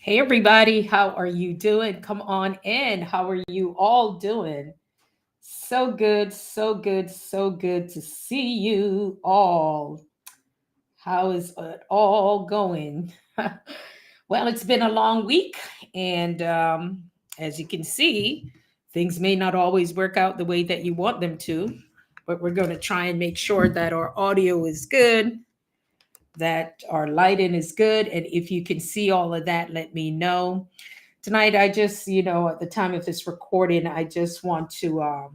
Hey, everybody, how are you doing? Come on in. How are you all doing? So good, so good, so good to see you all. How is it all going? Well, it's been a long week, and as you can see, things may not always work out the way that you want them to, but we're going to try and make sure that our audio is good, that our lighting is good, and if you can see all of that, let me know. Tonight I just, at the time of this recording, I just want to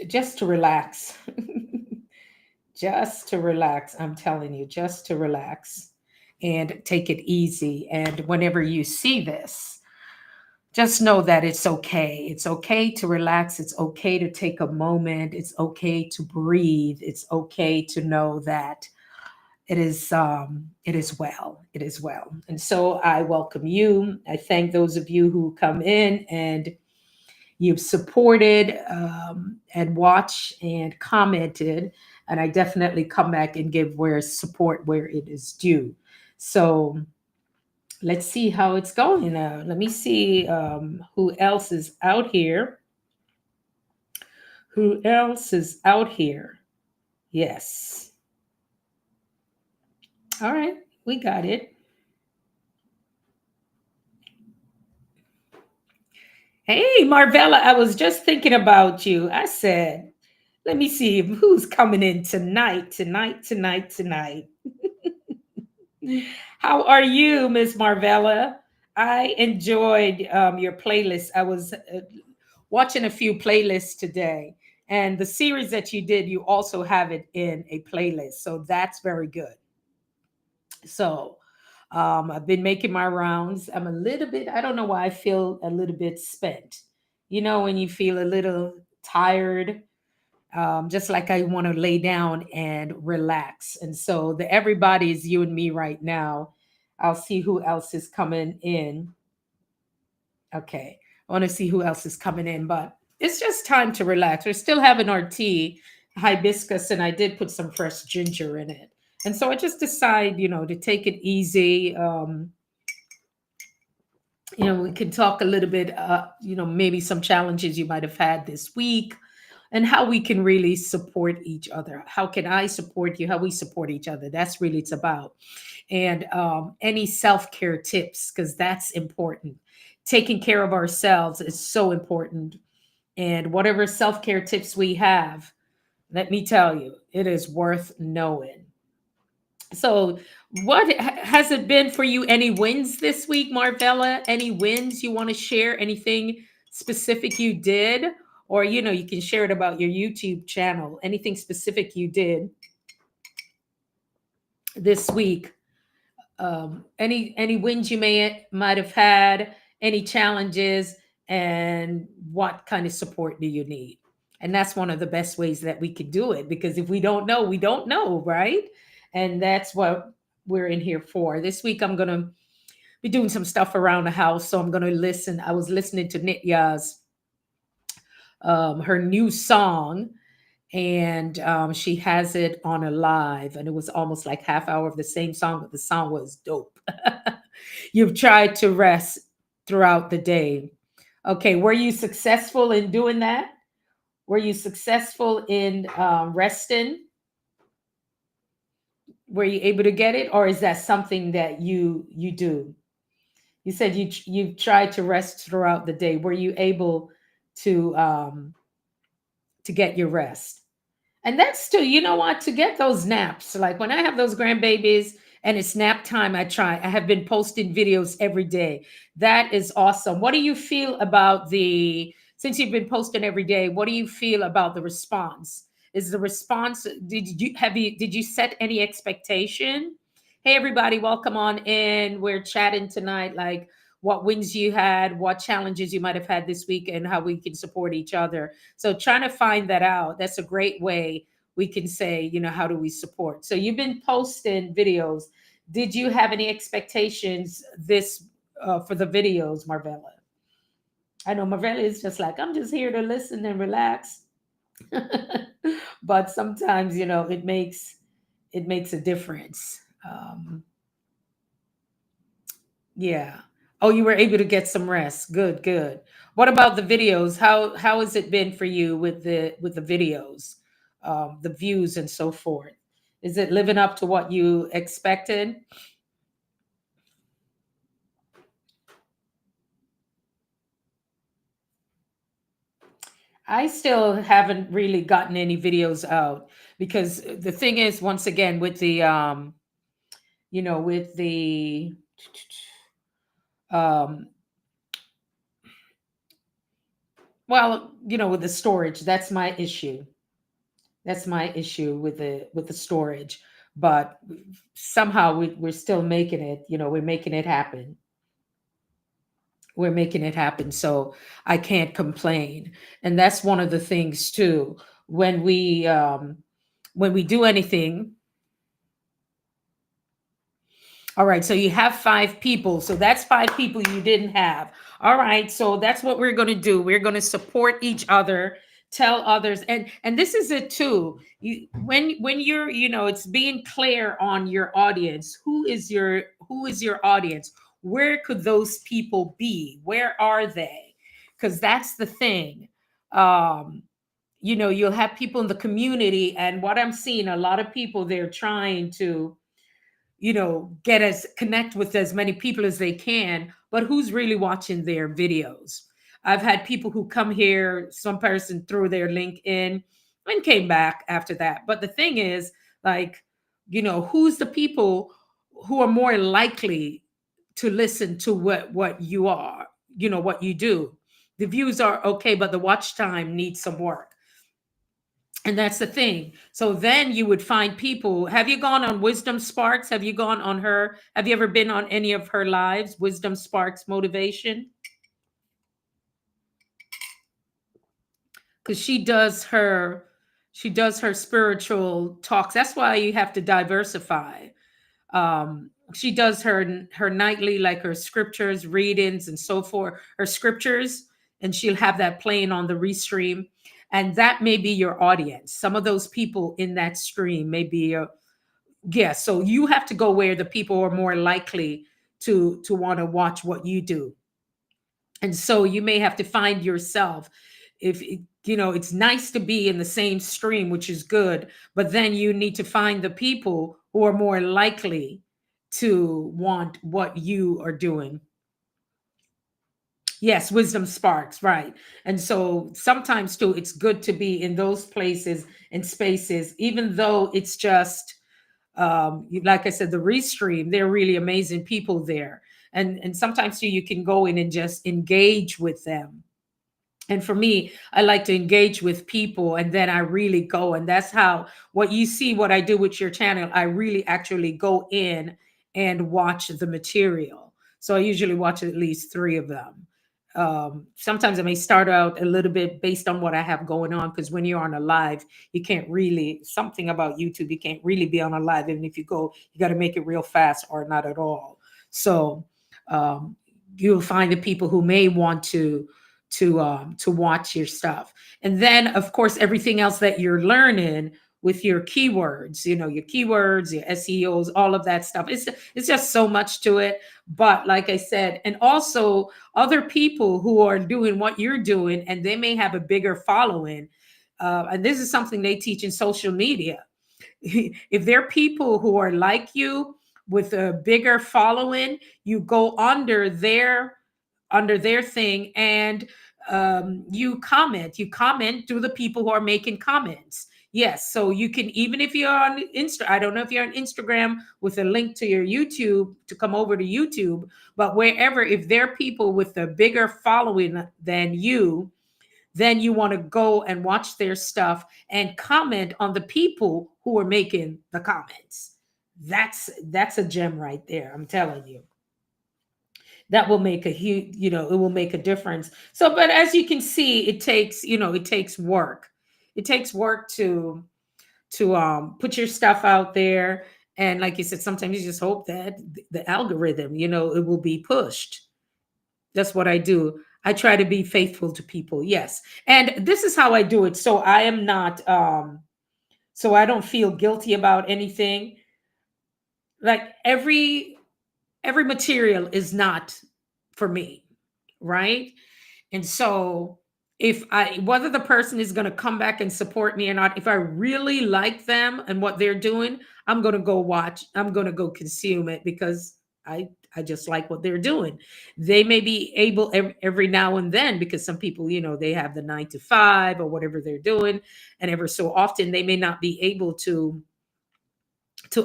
just to relax. Just to relax. I'm telling you, just to relax and take it easy. And whenever you see this, just know that it's okay. It's okay to relax. It's okay to take a moment. It's okay to breathe. It's okay to know that it is well. It is well. And so I welcome you. I thank those of you who come in and you've supported and watched and commented. And I definitely come back and give where support where it is due. So let's see how it's going now. Let me see who else is out here. Who else is out here? Yes. All right, we got it. Hey, Marvella, I was just thinking about you. I said, let me see who's coming in tonight. How are you, Miss Marvella? I enjoyed your playlist. I was watching a few playlists today, and the series that you did, you also have it in a playlist. So that's very good. So I've been making my rounds. I'm a little bit, I don't know why I feel a little bit spent. You know, when you feel a little tired, just like I want to lay down and relax. And so the everybody is you and me right now. I'll see who else is coming in. Okay. I want to see who else is coming in, but it's just time to relax. We're still having our tea, hibiscus, and I did put some fresh ginger in it. And so I just decide, to take it easy. We could talk a little bit, maybe some challenges you might have had this week and how we can really support each other. How can I support you? How we support each other. That's really it's about. And any self care tips, because that's important. Taking care of ourselves is so important. And whatever self care tips we have, let me tell you, it is worth knowing. So, what has it been for you? Any wins this week, Marvella? Any wins you want to share? Anything specific you did? Or, you can share it about your YouTube channel. Anything specific you did this week? Any wins you might have had? Any challenges? And what kind of support do you need? And that's one of the best ways that we could do it, because if we don't know, we don't know, right? And that's what we're in here for. This week I'm gonna be doing some stuff around the house, so I'm gonna listen. I was listening to Nitya's her new song, and she has it on a live, and it was almost like half hour of the same song, but the song was dope. You've tried to rest throughout the day. Okay, were you successful in doing that? Were you successful in resting? Were you able to get it, or is that something that you do? You said you tried to rest throughout the day. Were you able to get your rest? And that's still, you know what, to get those naps. Like when I have those grandbabies and it's nap time, I have been posting videos every day. That is awesome. What do you feel about since you've been posting every day, what do you feel about the response? Is the response, did you set any expectation? Hey, everybody, welcome on in. We're chatting tonight, like what wins you had, what challenges you might have had this week, and how we can support each other. So trying to find that out, that's a great way we can say, how do we support? So you've been posting videos. Did you have any expectations this for the videos, Marvella? I know Marvella is just like, I'm just here to listen and relax. But sometimes, it makes a difference. Yeah. Oh, you were able to get some rest. Good, good. What about the videos? How has it been for you with the videos, the views and so forth? Is it living up to what you expected? I still haven't really gotten any videos out because the thing is, once again, with the with the um well, with the storage, that's my issue. That's my issue with the storage. But somehow we're still making it. We're making it happen. We're making it happen. So I can't complain. And that's one of the things too. When we do anything. All right, so you have 5 people. So that's 5 people you didn't have. All right, so that's what we're going to do. We're going to support each other, tell others, and this is it too. When you're, it's being clear on your audience. Who is your audience? Where could those people be? Where are they? Because that's the thing. Um, you'll have people in the community, and what I'm seeing, a lot of people, they're trying to get as connect with as many people as they can, but who's really watching their videos? I've had people who come here, some person threw their link in and came back after that. But the thing is, like, who's the people who are more likely to listen to what you are, what you do? The views are okay, but the watch time needs some work. And that's the thing. So then you would find people. Have you gone on Wisdom Sparks? Have you gone on her? Have you ever been on any of her lives? Wisdom Sparks Motivation? Because she does her spiritual talks. That's why you have to diversify. She does her nightly, like her scriptures readings and so forth, her scriptures, and she'll have that playing on the restream, and that may be your audience. Some of those people in that stream may be your. Yeah, so you have to go where the people are more likely to want to watch what you do. And so you may have to find yourself. It's nice to be in the same stream, which is good, but then you need to find the people who are more likely to want what you are doing. Yes, wisdom sparks, right. And so sometimes too, it's good to be in those places and spaces, even though it's just like I said, the restream, they're really amazing people there. And sometimes too, you can go in and just engage with them. And for me, I like to engage with people, and then I really go. And that's how, what you see, what I do with your channel, I really actually go in and watch the material. So I usually watch at least 3 of them. Sometimes I may start out a little bit based on what I have going on, because when you're on a live, you can't really, something about YouTube, you can't really be on a live. Even if you go, you got to make it real fast or not at all. So um, you'll find the people who may want to watch your stuff. And then of course everything else that you're learning with your keywords, your keywords, your SEOs, all of that stuff. It's just so much to it. But like I said, and also other people who are doing what you're doing, and they may have a bigger following. And this is something they teach in social media. If there are people who are like you with a bigger following, you go under their thing, and you comment to the people who are making comments. Yes, so you can, even if you're on Insta, I don't know if you're on Instagram with a link to your YouTube to come over to YouTube, but wherever, if there are people with a bigger following than you, then you want to go and watch their stuff and comment on the people who are making the comments. That's a gem right there, I'm telling you. That will make a huge, it will make a difference. So, but as you can see, it takes work. It takes work to put your stuff out there. And like you said, sometimes you just hope that the algorithm, it will be pushed. That's what I do. I try to be faithful to people. Yes. And this is how I do it. So I am not so I don't feel guilty about anything. Like, every material is not for me, right? And so if I whether the person is going to come back and support me or not, if I really like them and what they're doing, I'm going to go watch, I'm going to go consume it because I just like what they're doing. They may be able every now and then, because some people, they have the 9 to 5 or whatever they're doing, and ever so often they may not be able to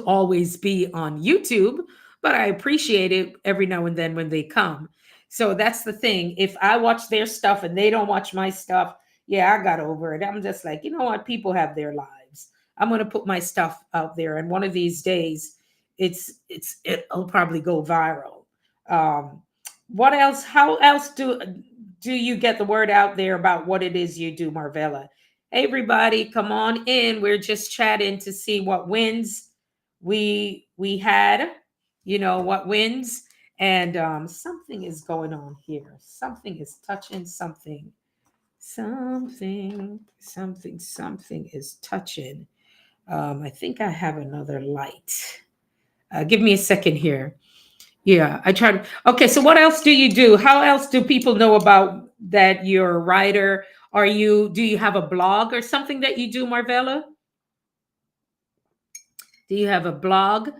always be on YouTube, but I appreciate it every now and then when they come. So that's the thing. If I watch their stuff and they don't watch my stuff, yeah, I got over it. I'm just like, you know what? People have their lives. I'm going to put my stuff out there, and one of these days, it'll probably go viral. Um, what else? How else do you get the word out there about what it is you do, Marvella? Hey, everybody, come on in. We're just chatting to see what wins we had, what wins. And something is going on here. Something is touching something. Something is touching. I think I have another light. Give me a second here. Yeah, I tried. Okay, so what else do you do? How else do people know about that you're a writer? Do you have a blog or something that you do, Marvella? Do you have a blog?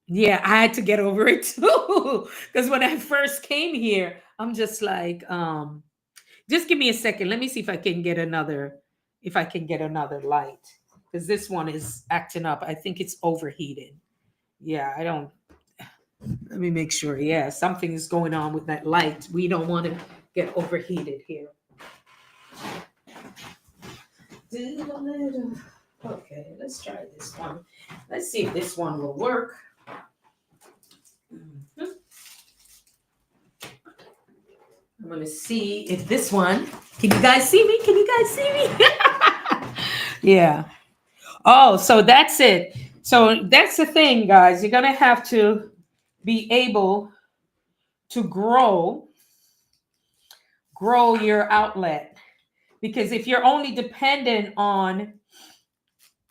Yeah, I had to get over it too. Because when I first came here, I'm just like, just give me a second. Let me see if I can get another light. Because this one is acting up. I think it's overheated. Yeah, I don't. Let me make sure. Yeah, something is going on with that light. We don't want to get overheated here. Okay, let's try this one. Let's see if this one will work. I'm going to see if this one. Can you guys see me? Can you guys see me? Yeah. Oh, so that's it. So that's the thing, guys. You're going to have to be able to grow your outlet, because if you're only dependent on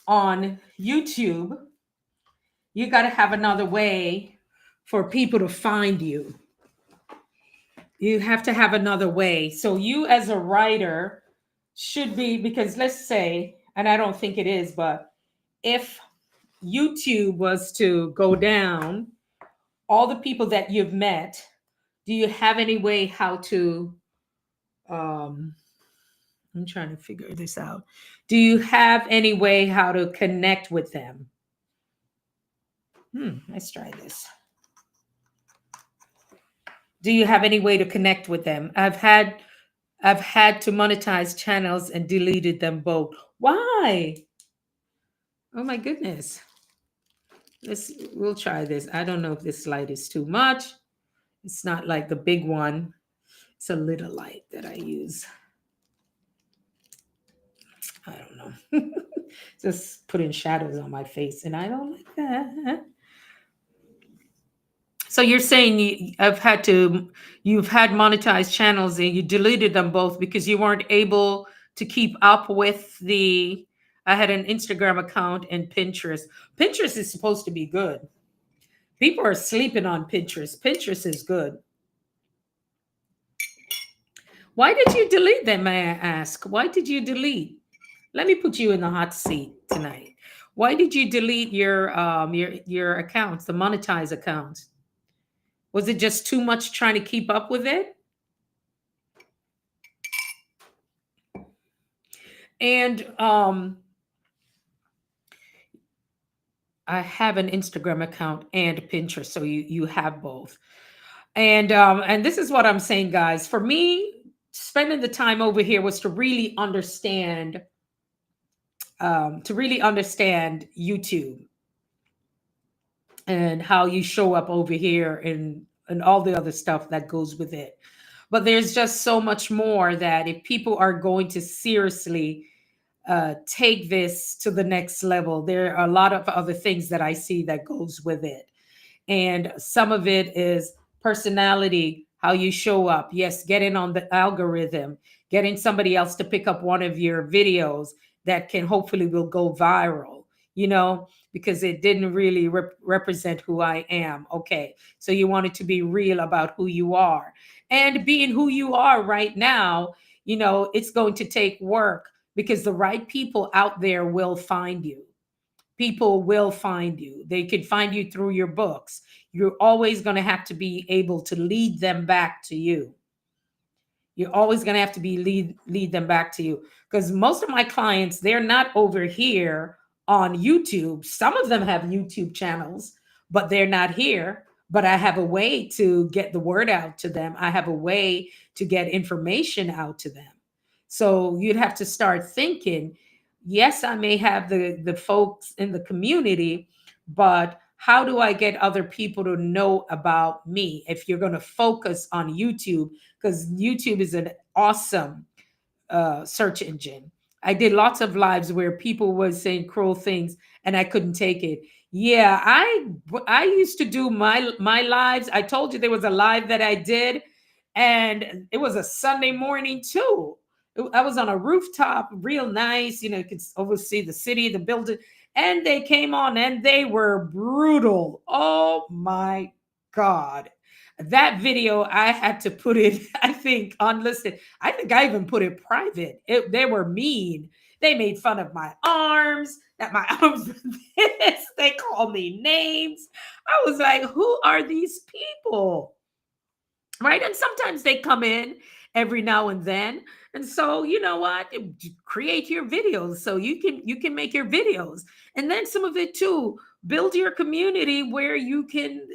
YouTube, you got to have another way for people to find you. You have to have another way. So you as a writer should be, because let's say, and I don't think it is, but if YouTube was to go down, all the people that you've met, do you have any way how to I'm trying to figure this out. Do you have any way how to connect with them? Let's try this. Do you have any way to connect with them? I've had to monetize channels and deleted them both. Why? Oh my goodness. We'll try this. I don't know if this light is too much. It's not like the big one. It's a little light that I use. I don't know. Just putting shadows on my face, and I don't like that. So you're saying you've had monetized channels and you deleted them both because you weren't able to keep up with the. I had an Instagram account and Pinterest. Pinterest is supposed to be good. People are sleeping on Pinterest. Pinterest is good. Why did you delete them, may I ask? Why did you delete? Let me put you in the hot seat tonight. Why did you delete your accounts, the monetized accounts? Was it just too much trying to keep up with it? And I have an Instagram account and Pinterest, so you have both. And this is what I'm saying, guys. For me, spending the time over here was to really understand YouTube and how you show up over here and all the other stuff that goes with it. But there's just so much more that if people are going to seriously take this to the next level, there are a lot of other things that I see that goes with it. And some of it is personality, how you show up. Yes, getting on the algorithm, getting somebody else to pick up one of your videos that can hopefully will go viral. because it didn't really represent who I am. Okay. So you wanted to be real about who you are. And being who you are right now, it's going to take work because the right people out there will find you. People will find you. They could find you through your books. You're always going to have to be able to lead them back to you. You're always going to have to be lead them back to you, because most of my clients, they're not over here on YouTube. Some of them have YouTube channels, but they're not here. But I have a way to get the word out to them. I have a way to get information out to them. So you'd have to start thinking, yes, I may have the folks in the community, but how do I get other people to know about me? If you're going to focus on YouTube, because YouTube is an awesome search engine. I did lots of lives where people were saying cruel things and I couldn't take it. Yeah, I used to do my lives. I told you there was a live that I did, and it was a Sunday morning too. I was on a rooftop, real nice, you could oversee the city, the building, and they came on and they were brutal. Oh my God. That video, I had to put it, I think, unlisted. I think I even put it private. They were mean. They made fun of my arms, that my arms were this. They called me names. I was like, who are these people? Right? And sometimes they come in every now and then. And so, you know what? Create your videos so you can make your videos. And then some of it too, build your community where you can,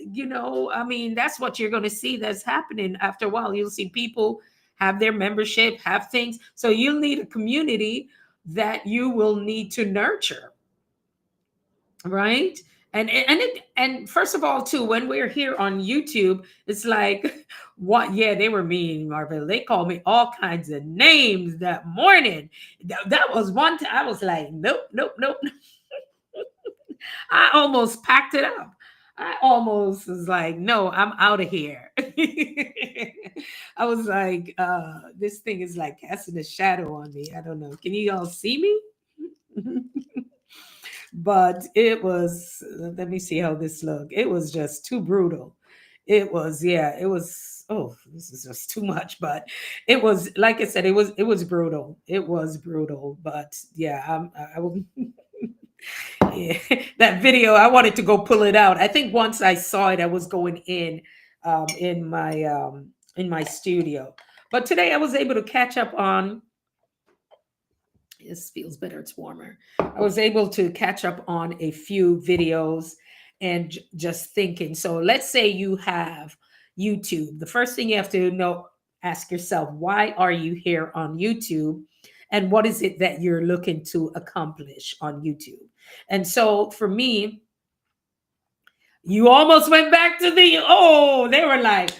I mean, that's what you're going to see that's happening after a while. You'll see people have their membership, have things. So you'll need a community that you will need to nurture, right? And first of all too, when we're here on YouTube, it's like, what? Yeah, they were mean, Marvel. They called me all kinds of names that morning. That was one time I was like, nope, nope, nope. I almost packed it up. I almost was like, no, I'm out of here. I was like, this thing is like casting a shadow on me. I don't know, can you all see me? But it was, let me see how this looked. It was just too brutal. It was, yeah, it was, oh, this is just too much. But it was, like I said, it was brutal. It was brutal. But yeah, I will. Yeah, that video, I wanted to go pull it out. I think once I saw it, I was going in my studio. But today I was able to catch up on, this feels better, it's warmer. I was able to catch up on a few videos and just thinking. So let's say you have YouTube. The first thing you have to know, ask yourself, why are you here on YouTube? And what is it that you're looking to accomplish on YouTube? And so for me, you almost went back to they were like,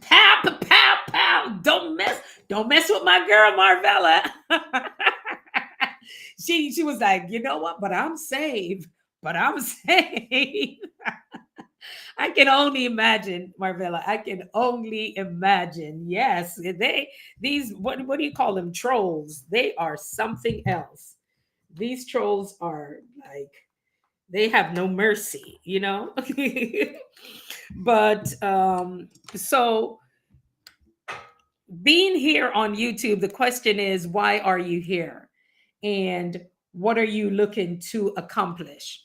pow, pow, pow, pow. Don't mess with my girl, Marvella. She was like, you know what? But I'm saved. But I'm saved. I can only imagine, Marvella. I can only imagine. Yes, these what do you call them? Trolls. They are something else. These trolls are like, they have no mercy. But so being here on YouTube, the question is, why are you here? And what are you looking to accomplish?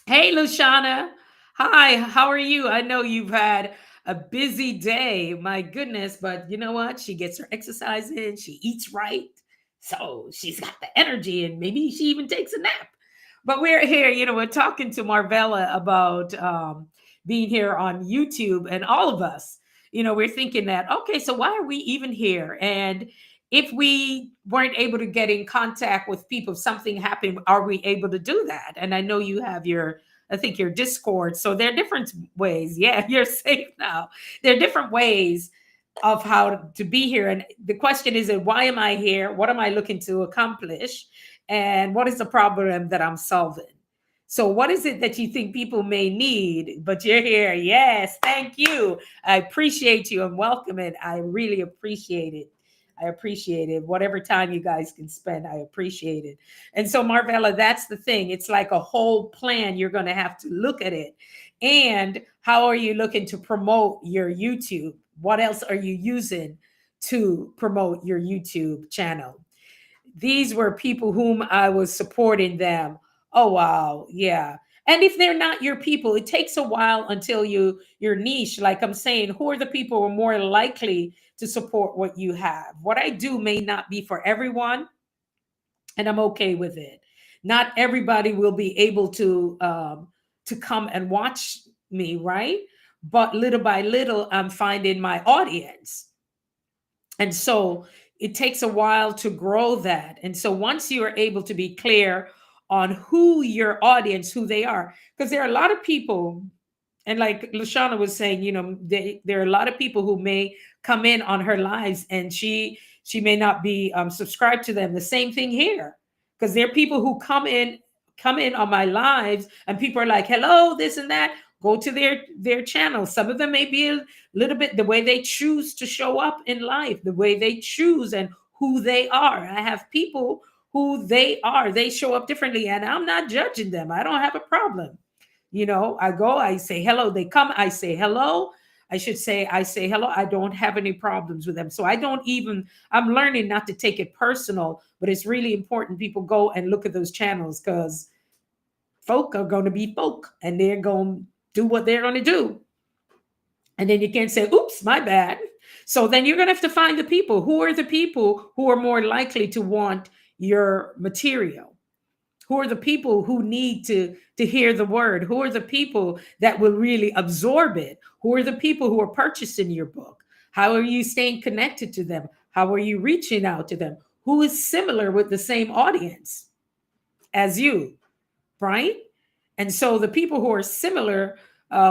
Hey, Luciana. Hi, how are you? I know you've had a busy day. My goodness, but you know what? She gets her exercise in, she eats right. So she's got the energy, and maybe she even takes a nap. But we're here, we're talking to Marvella about being here on YouTube, and all of us, we're thinking that, okay, so why are we even here? And if we weren't able to get in contact with people, if something happened, are we able to do that? And I know you have I think your Discord. So there are different ways. Yeah, you're safe now. There are different ways of how to be here. And the question is, why am I here? What am I looking to accomplish? And what is the problem that I'm solving? So what is it that you think people may need, but you're here? Yes, thank you. I appreciate you and welcome it. I really appreciate it. I appreciate it. Whatever time you guys can spend, I appreciate it. And so, Marvella, that's the thing. It's like a whole plan. You're going to have to look at it. And how are you looking to promote your YouTube? What else are you using to promote your YouTube channel? These were people whom I was supporting them. Oh wow, yeah. And if they're not your people, it takes a while until your niche, like I'm saying, who are the people who are more likely to support what you have? What I do may not be for everyone, and I'm okay with it. Not everybody will be able to come and watch me, right? But little by little, I'm finding my audience. And so it takes a while to grow that. And so once you are able to be clear on who your audience, who they are, because there are a lot of people, and like Lashana was saying, there are a lot of people who may come in on her lives and she may not be subscribed to them. The same thing here, because there are people who come in on my lives and people are like, hello, this and that. Go to their channel. Some of them may be a little bit the way they choose to show up in life, the way they choose and who they are. I have people who they are, they show up differently, and I'm not judging them. I don't have a problem. I go, I say hello, they come, I say hello. I say hello. I don't have any problems with them. So I'm learning not to take it personal, but it's really important people go and look at those channels, because folk are going to be folk and they're going to do what they're going to do. And then you can't say, oops, my bad. So then you're going to have to find the people. Who are the people who are more likely to want your material? Who are the people who need to hear the word? Who are the people that will really absorb it? Who are the people who are purchasing your book? How are you staying connected to them? How are you reaching out to them? Who is similar with the same audience as you, right? And so the people who are similar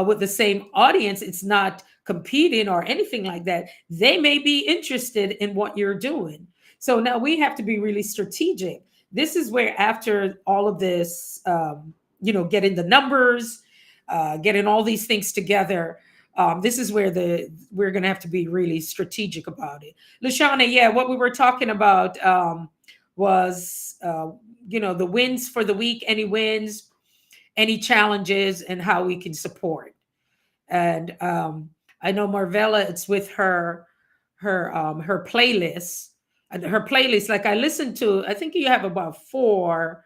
with the same audience, it's not competing or anything like that. They may be interested in what you're doing. So now we have to be really strategic. This is where, after all of this, getting the numbers, getting all these things together, this is where we're going to have to be really strategic about it. Lashana, yeah, what we were talking about was, the wins for the week, any wins, any challenges, and how we can support. And I know Marvella, it's with her playlist. And her playlist, like I listened to, I think you have about four,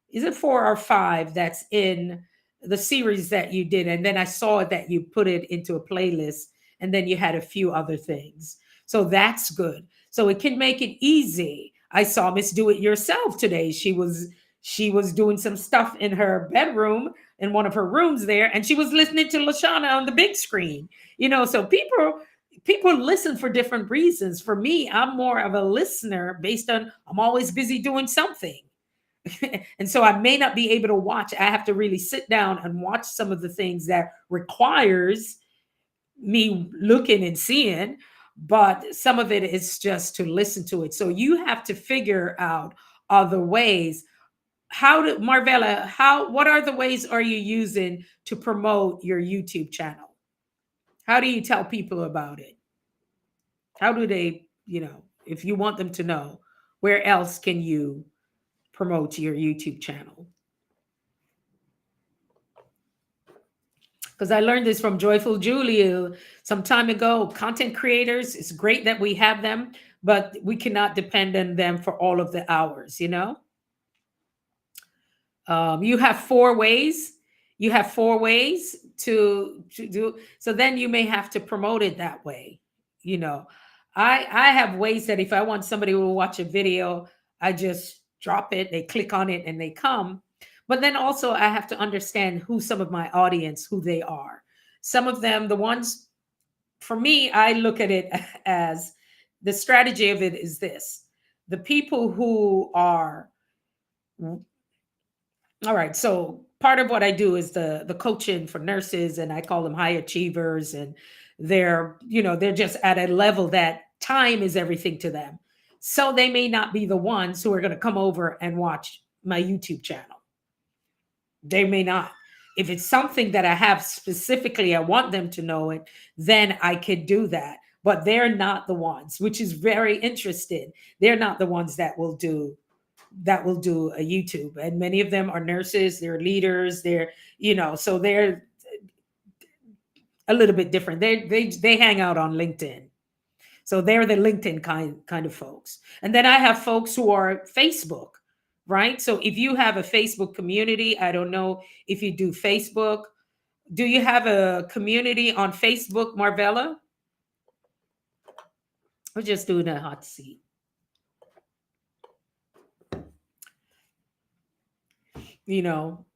is it four or five that's in the series that you did? And then I saw that you put it into a playlist, and then you had a few other things. So that's good. So it can make it easy. I saw Miss Do It Yourself today. She was doing some stuff in her bedroom, in one of her rooms there, and she was listening to Lashana on the big screen. So people listen for different reasons. For me, I'm more of a listener based on I'm always busy doing something. And so I may not be able to watch. I have to really sit down and watch some of the things that requires me looking and seeing, but some of it is just to listen to it. So you have to figure out other ways. Marvella, what are the ways are you using to promote your YouTube channel? How do you tell people about it? How do they, if you want them to know, where else can you promote your YouTube channel? Because I learned this from Joyful Julia some time ago. Content creators, it's great that we have them, but we cannot depend on them for all of the hours. You have four ways. You have four ways to do. So then you may have to promote it that way. I have ways that if I want somebody to watch a video, I just drop it, they click on it, and they come. But then also I have to understand who some of my audience, who they are. Some of them, the ones, for me, I look at it as the strategy of it is this: the people who are all right. So part of what I do is the coaching for nurses, and I call them high achievers, and they're just at a level that time is everything to them. So they may not be the ones who are going to come over and watch my YouTube channel. They may not. If it's something that I have specifically, I want them to know it, then I could do that. but they're not the ones, which is very interesting. They're not the ones that will do a YouTube, and many of them are nurses, they're leaders, so they're a little bit different. They hang out on LinkedIn. So they're the LinkedIn kind of folks. And then I have folks who are Facebook, right? So if you have a Facebook community, I don't know if you do Facebook. Do you have a community on Facebook, Marvella? We're just doing a hot seat.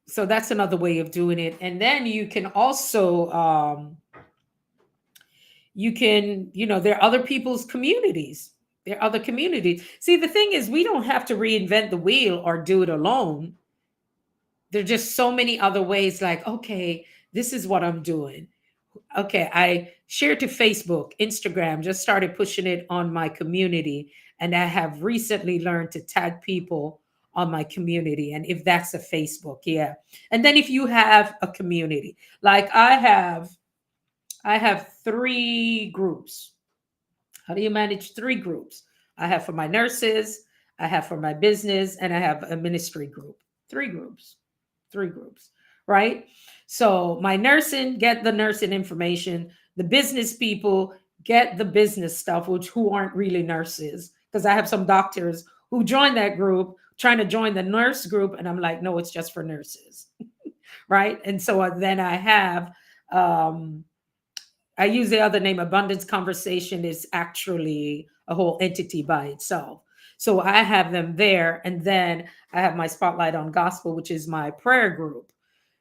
So that's another way of doing it. And then you can also there are other people's communities. There are other communities. See, the thing is, we don't have to reinvent the wheel or do it alone. There are just so many other ways, like, okay, this is what I'm doing. Okay, I shared to Facebook, Instagram, just started pushing it on my community. And I have recently learned to tag people on my community. And if that's a Facebook, yeah. And then if you have a community, like I have 3 groups. How do you manage 3 groups? I have for my nurses, I have for my business, and I have a ministry group. 3 groups. 3 groups, right? So my nursing, get the nursing information. The business people get the business stuff, which who aren't really nurses. Because I have some doctors who join that group trying to join the nurse group. And I'm like, no, it's just for nurses. Right. And so then um, I use the other name. Abundance Conversation is actually a whole entity by itself. So I have them there. And then I have my Spotlight on Gospel, which is my prayer group.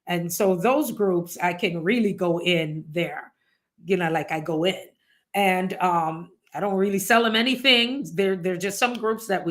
And so those groups, I can really go in there, like I go in. And I don't really sell them anything. They're just some groups that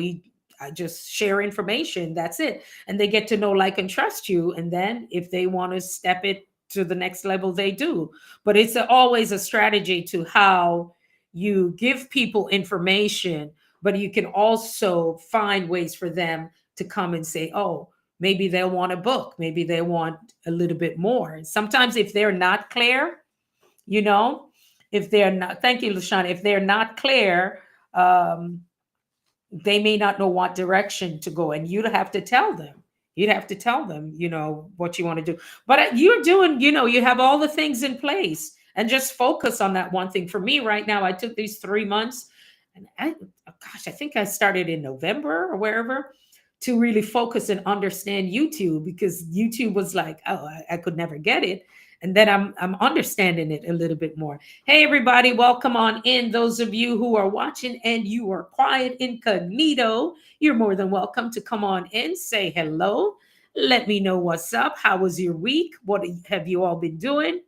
I just share information. That's it. And they get to know, like, and trust you. And then if they want to step it to the next level, they do. But it's always a strategy to how you give people information, but you can also find ways for them to come and say, oh, maybe they'll want a book, maybe they want a little bit more. Sometimes if they're not clear, you know if they're not, thank you, LaShawn, if they're not clear, they may not know what direction to go, and you'd have to tell them. You'd have to tell them, what you want to do. But you're doing, you have all the things in place, and just focus on that one thing. For me right now, I took these 3 months, and I think I started in November or wherever, to really focus and understand YouTube, because YouTube was like, oh, I could never get it. And then I'm understanding it a little bit more. Hey, everybody, welcome on in. Those of you who are watching and you are quiet incognito, you're more than welcome to come on in, say hello. Let me know what's up. How was your week? What have you all been doing?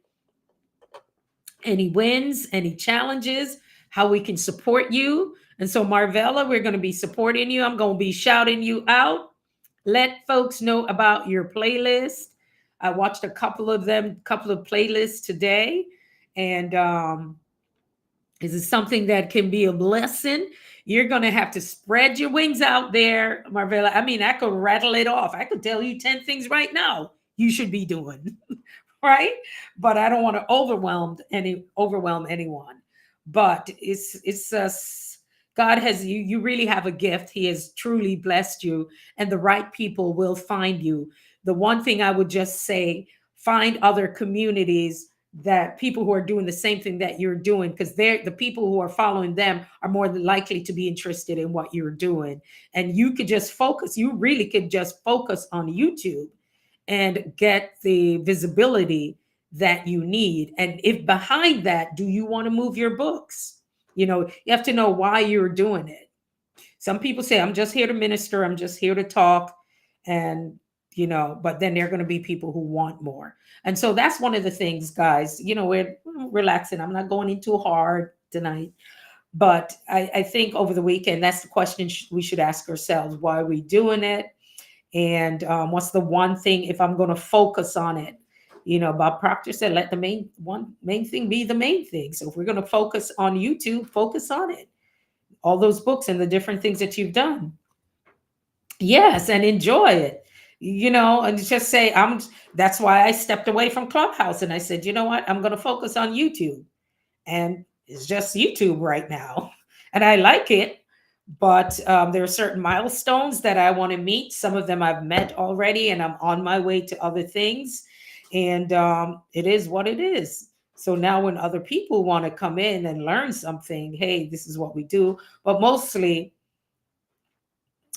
Any wins, any challenges, how we can support you. And so, Marvella, we're going to be supporting you. I'm going to be shouting you out. Let folks know about your playlist. I watched a couple of playlists today. And this is something that can be a blessing. You're going to have to spread your wings out there, Marvella. I mean, I could rattle it off. I could tell you 10 things right now you should be doing. Right? But I don't want to overwhelm anyone. But it's God has you. You really have a gift. He has truly blessed you, and the right people will find you. The one thing I would just say: find other communities, that people who are doing the same thing that you're doing, because they're the people who are following them are more than likely to be interested in what you're doing. And you could just focus. You really could just focus on YouTube and get the visibility that you need. And if behind that, do you want to move your books? You have to know why you're doing it. Some people say, I'm just here to minister, I'm just here to talk. And, but then there are going to be people who want more. And so that's one of the things, guys, we're relaxing. I'm not going in too hard tonight. But I think over the weekend, that's the question we should ask ourselves. Why are we doing it? And what's the one thing, if I'm going to focus on it? Bob Proctor said, let the main thing be the main thing. So if we're going to focus on YouTube, focus on it. All those books and the different things that you've done. Yes, and enjoy it. And just say, that's why I stepped away from Clubhouse. And I said, you know what? I'm going to focus on YouTube. And is just YouTube right now. And I like it, but there are certain milestones that I want to meet. Some of them I've met already, and I'm on my way to other things. And it is what it is. So now, when other people want to come in and learn something, hey, this is what we do. But mostly,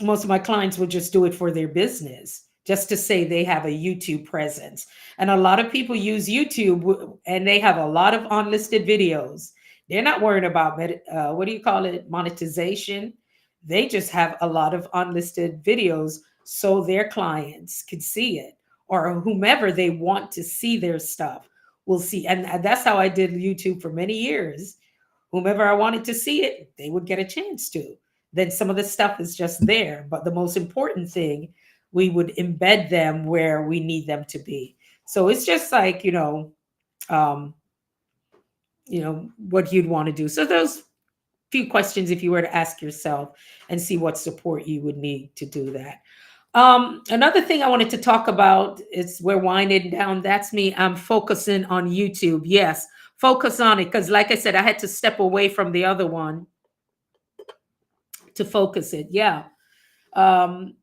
most of my clients will just do it for their business, just to say they have a YouTube presence. And a lot of people use YouTube and they have a lot of unlisted videos. They're not worried about what do you call it, monetization. They just have a lot of unlisted videos so their clients could see it, or whomever they want to see their stuff will see. And that's how I did YouTube for many years. Whomever I wanted to see it, they would get a chance to. Then some of the stuff is just there. But the most important thing, we would embed them where we need them to be. So it's just like, um, what you'd want to do. So those few questions, if you were to ask yourself and see what support you would need to do that. Another thing I wanted to talk about is, we're winding down. That's me. I'm focusing on YouTube. Yes, focus on it. Because like I said, I had to step away from the other one to focus it. Yeah. Um,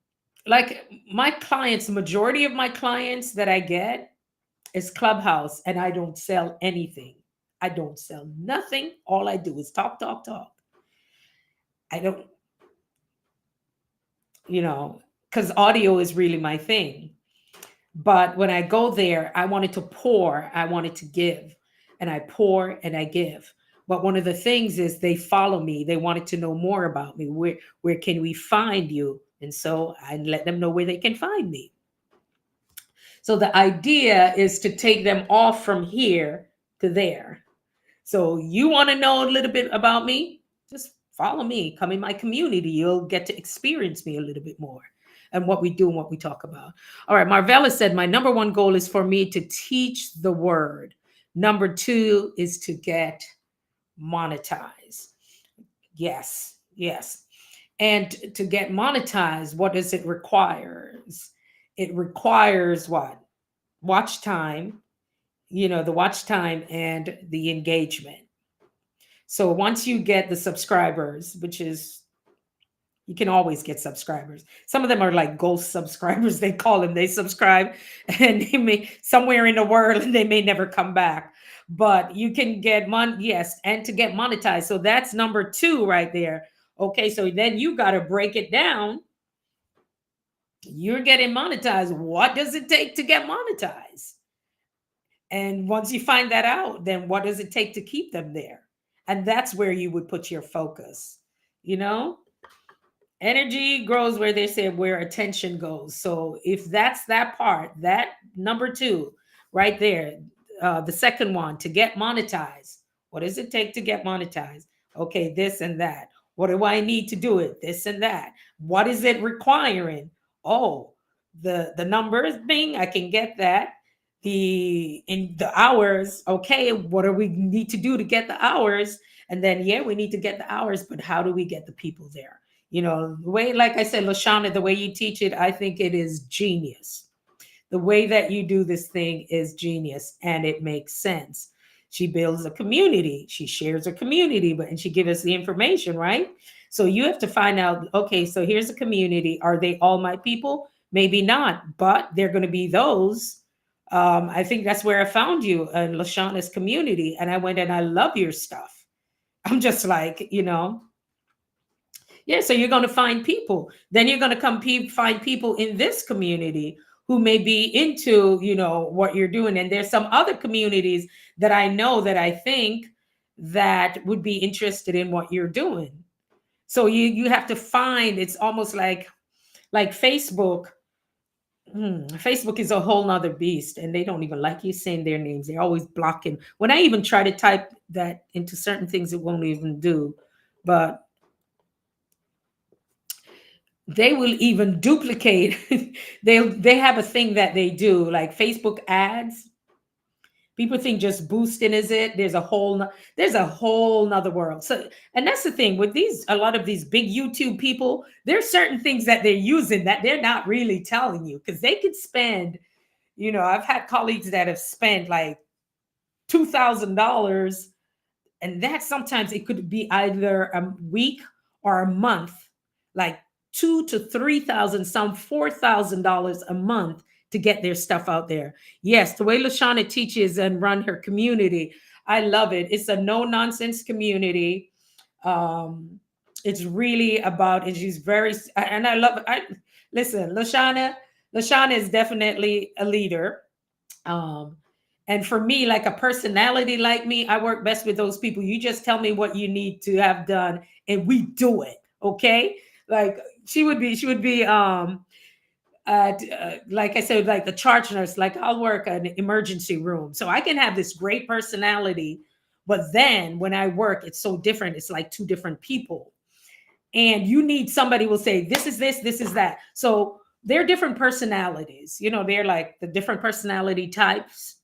like my clients, the majority of my clients that I get is Clubhouse, and I don't sell anything. I don't sell nothing. All I do is talk, talk, talk. I don't, because audio is really my thing. But when I go there, I wanted to pour, I wanted to give, and I pour and I give. But one of the things is, they follow me. They wanted to know more about me. Where can we find you? And so I let them know where they can find me. So the idea is to take them off from here to there. So you want to know a little bit about me? Just follow me. Come in my community. You'll get to experience me a little bit more and what we do and what we talk about. All right. Marvella said, my number one goal is for me to teach the word. Number two is to get monetized. Yes. Yes. And to get monetized, what does it requires? It requires what? Watch time, the watch time and the engagement. So once you get the subscribers, which is, you can always get subscribers. Some of them are like ghost subscribers, they call them. They subscribe and they may somewhere in the world, and they may never come back. But you can get yes, and to get monetized. So that's number two right there. Okay, so then you got to break it down. You're getting monetized. What does it take to get monetized? And once you find that out, then what does it take to keep them there? And that's where you would put your focus. You know, energy grows where they say where attention goes. So if that's that part, that number two right there, the second one, to get monetized, what does it take to get monetized? Okay, this and that. What do I need to do it? This and that. What is it requiring? Oh, the numbers thing, I can get that. The hours, okay, what do we need to do to get the hours? And then yeah, we need to get the hours, but how do we get the people there? The way, like I said, Lashana, the way you teach it, I think it is genius. The way that you do this thing is genius, and it makes sense. She builds a community, she shares a community, and she gives us the information, right? So you have to find out, okay, so here's a community. Are they all my people? Maybe not, but they're going to be those. I think that's where I found you in Lashana's community. And I went, and I love your stuff. I'm just like, yeah, so you're going to find people. Then you're going to find people in this community who may be into, what you're doing. And there's some other communities that I know that I think that would be interested in what you're doing. So you have to find, it's almost like Facebook. Facebook is a whole nother beast, and they don't even like you saying their names. They're always blocking. When I even try to type that into certain things, it won't even do. But they will even duplicate. They have a thing that they do, like Facebook ads. People think just boosting is it. There's a whole nother world. So, and that's the thing with a lot of these big YouTube people, there's certain things that they're using that they're not really telling you, because they could spend, I've had colleagues that have spent like $2,000 And that sometimes it could be either a week or a month, like 2 to 3 thousand, some $4,000 a month to get their stuff out there. Yes, the way Lashana teaches and run her community, I love it. It's a no nonsense community. Um, it's really about, and she's very, and I love it. Listen, Lashana is definitely a leader. Um, and for me, like a personality like me, I work best with those people. You just tell me what you need to have done, and we do it. Okay, like she would be like I said, like the charge nurse. Like I'll work an emergency room, so I can have this great personality, but then when I work, it's so different. It's like two different people, and you need somebody will say this is this is that. So they're different personalities. They're like the different personality types.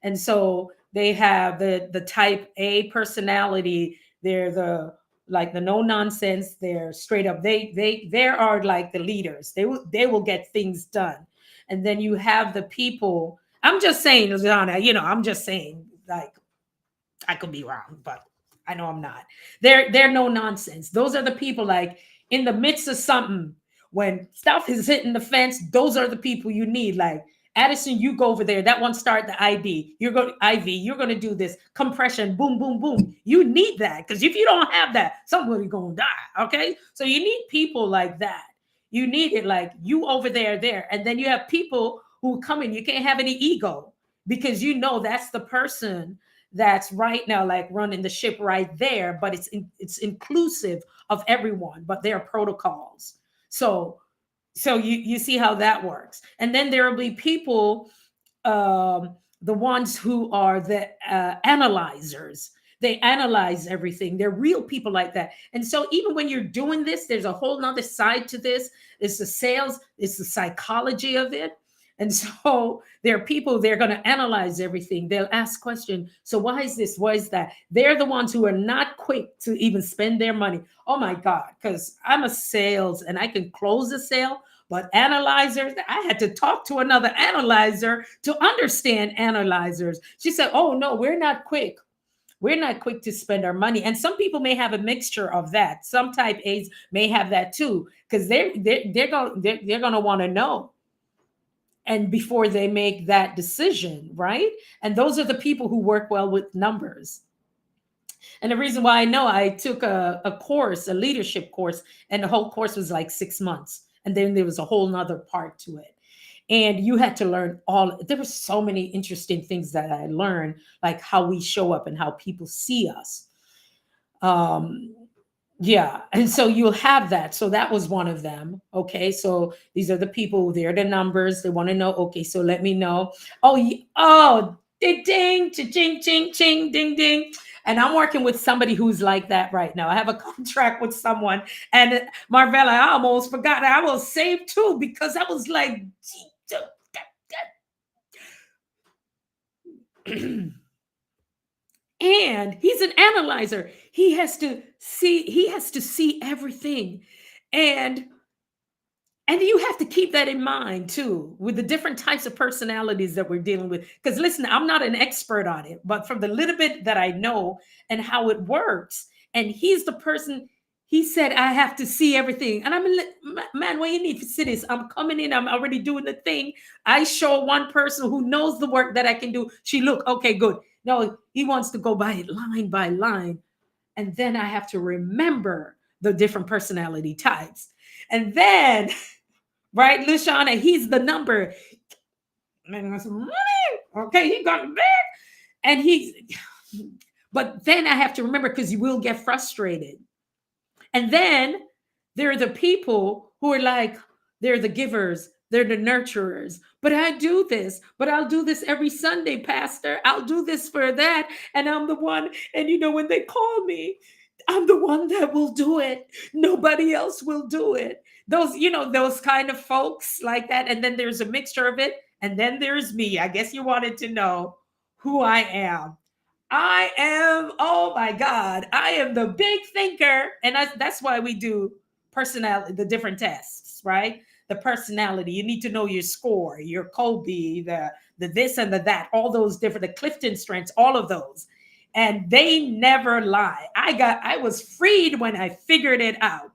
And so they have the type A personality. They're the like the no nonsense. They're straight up. They are like the leaders. They will get things done. And then you have the people. I'm just saying, Lana. I'm just saying. Like I could be wrong, but I know I'm not. They're no nonsense. Those are the people like in the midst of something when stuff is hitting the fence. Those are the people you need. Like Addison, you go over there. That one start the ID. You're going IV. You're going to do this compression. Boom, boom, boom. You need that because if you don't have that, somebody gonna die. Okay, so you need people like that. You need it like you over there, and then you have people who come in. You can't have any ego because that's the person that's right now like running the ship right there, but it's inclusive of everyone, but there are protocols. So you see how that works. And then there will be people, the ones who are the analyzers. They analyze everything. They're real people like that. And so even when you're doing this, there's a whole nother side to this. It's the sales, it's the psychology of it. And so there are people, they're going to analyze everything. They'll ask questions. So why is this? Why is that? They're the ones who are not quick to even spend their money. Oh my God, because I'm a sales and I can close a sale, but analyzers, I had to talk to another analyzer to understand analyzers. She said, oh no, we're not quick. We're not quick to spend our money. And some people may have a mixture of that. Some type A's may have that too, because they're going to want to know and before they make that decision, right? And those are the people who work well with numbers. And the reason why I know, I took a course, a leadership course, and the whole course was like 6 months. And then there was a whole nother part to it. And you had to learn there were so many interesting things that I learned, like how we show up and how people see us. Um, yeah. And so you'll have that. So that was one of them. Okay. So these are the people, they're the numbers. They want to know. Okay. So let me know. Oh, oh, ding, ding, ching, ching, ching, ding, ding. And I'm working with somebody who's like that right now. I have a contract with someone. And Marvella, I almost forgot. I was saved too because I was like, and he's an analyzer. He has to see everything. And you have to keep that in mind too, with the different types of personalities that we're dealing with. Because listen, I'm not an expert on it, but from the little bit that I know and how it works, and he's the person, he said, I have to see everything. And I'm like, man, what you need to see this? I'm coming in, I'm already doing the thing. I show one person who knows the work that I can do. She look, okay, good. No, he wants to go by it line by line. And then I have to remember the different personality types. And then right, Lashana, he's the number. Okay, he got it back. And but then I have to remember because you will get frustrated. And then there are the people who are like, they're the givers, they're the nurturers. But I do this, but I'll do this every Sunday, Pastor. I'll do this for that. And I'm the one. And when they call me, I'm the one that will do it. Nobody else will do it. Those kind of folks like that. And then there's a mixture of it. And then there's me. I guess you wanted to know who I am. I am, oh my God, I am the big thinker. And that's why we do personality, the different tests, right? The personality. You need to know your score, your Kobe, the this and the that, all those different, the Clifton strengths, all of those. And they never lie. I was freed when I figured it out.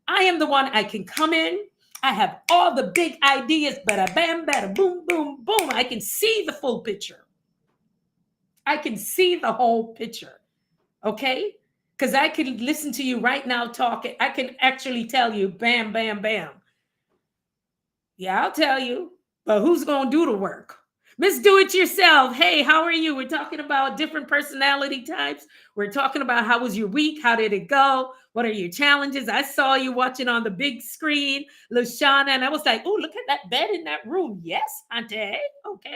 I am the one. I can come in. I have all the big ideas, bada bam, bada boom, boom, boom. I can see the full picture. I can see the whole picture. Okay? Because I can listen to you right now talking. I can actually tell you, bam, bam, bam. Yeah, I'll tell you. But who's going to do the work? Miss Do It Yourself. Hey, how are you? We're talking about different personality types. We're talking about how was your week? How did it go? What are your challenges? I saw you watching on the big screen, Lashana, and I was like, oh, look at that bed in that room. Yes, Auntie. Okay.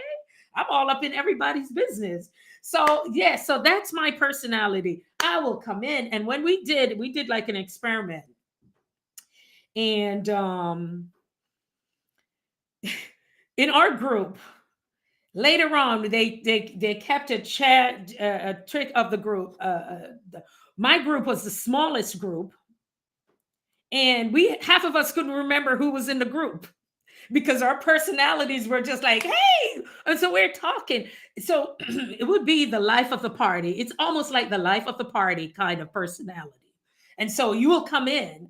I'm all up in everybody's business. So, yeah, so that's my personality. I will come in. And when we did like an experiment. And in our group, later on, they kept a chat a trick of the group. My group was the smallest group, and we half of us couldn't remember who was in the group because our personalities were just like, hey, and so we're talking. So it would be the life of the party. It's almost like the life of the party kind of personality. And so you will come in